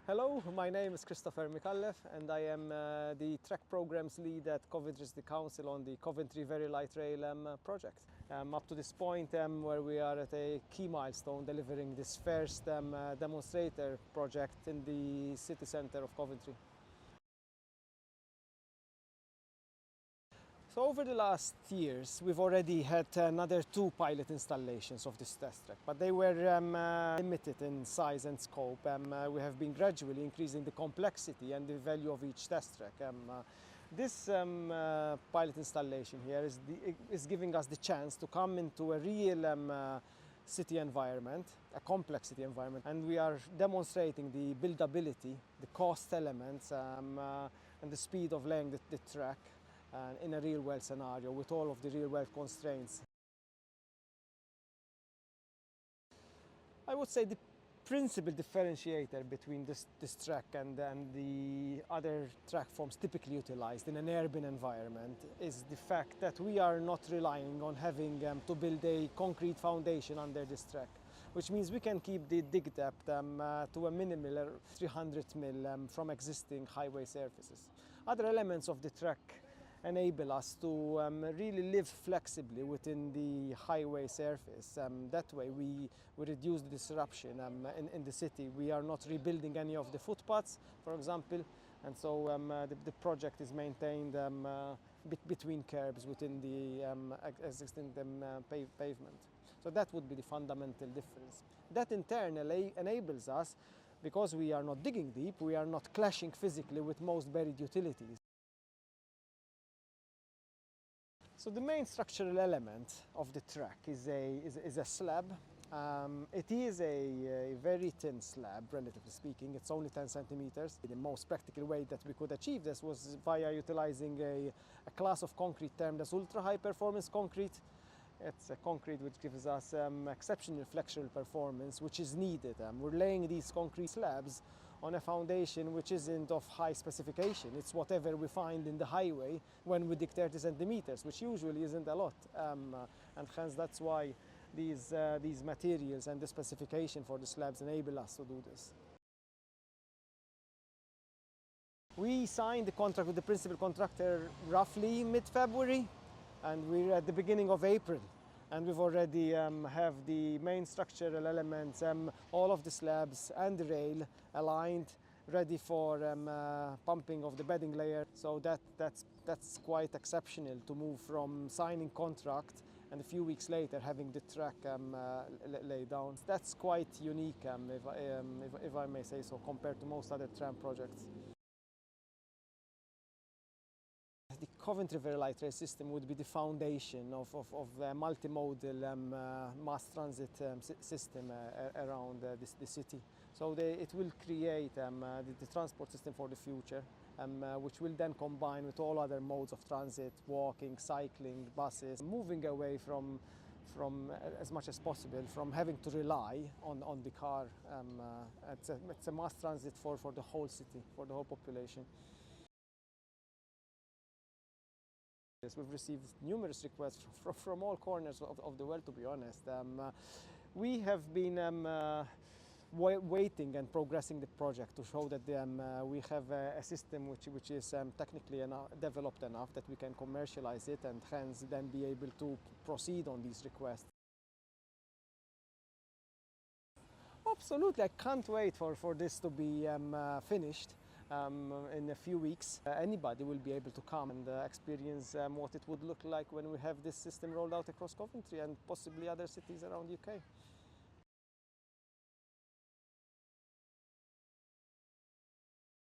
Hello, my name is Christopher Mikalev and I am the track programs lead at Coventry City Council on the Coventry Very Light Rail project. Up to this point where we are at a key milestone delivering this first demonstrator project in the city centre of Coventry. So over the last years, we've already had another 2 pilot installations of this test track, but they were limited in size and scope. We have been gradually increasing the complexity and the value of each test track. This pilot installation here is giving us the chance to come into a real city environment, a complex city environment, and we are demonstrating the buildability, the cost elements, and the speed of laying the track in a real world scenario with all of the real world constraints. I would say the principal differentiator between this track and the other track forms typically utilized in an urban environment is the fact that we are not relying on having to build a concrete foundation under this track, which means we can keep the dig depth to a minimal 300 mil from existing highway surfaces. Other elements of the track enable us to really live flexibly within the highway surface. That way we reduce the disruption in the city. We are not rebuilding any of the footpaths, for example, and so the project is maintained between curbs within the existing pavement. So that would be the fundamental difference. That in turn enables us, because we are not digging deep, we are not clashing physically with most buried utilities. So the main structural element of the track is a slab. It is a very thin slab, relatively speaking. It's only 10 centimeters. The most practical way that we could achieve this was via utilizing a class of concrete termed as ultra high performance concrete. It's a concrete which gives us exceptional flexural performance, which is needed. We're laying these concrete slabs on a foundation which isn't of high specification. It's whatever we find in the highway when we dig 30 centimeters, which usually isn't a lot. And hence that's why these materials and the specification for the slabs enable us to do this. We signed the contract with the principal contractor roughly mid-February, and we're at the beginning of April. And we've already have the main structural elements, all of the slabs and the rail aligned, ready for pumping of the bedding layer. So that's quite exceptional to move from signing contract and a few weeks later having the track laid down. That's quite unique, if I may say so, compared to most other tram projects. The Coventry Very Light Rail system would be the foundation of a multimodal mass transit system around the city. So it will create the transport system for the future, which will then combine with all other modes of transit, walking, cycling, buses, moving away from as much as possible from having to rely on the car. It's a mass transit for the whole city, for the whole population. We've received numerous requests from all corners of the world, to be honest. We have been waiting and progressing the project to show that we have a system which is technically developed enough that we can commercialize it and hence then be able to proceed on these requests. Absolutely, I can't wait for this to be finished. In a few weeks, anybody will be able to come and experience what it would look like when we have this system rolled out across Coventry and possibly other cities around the UK.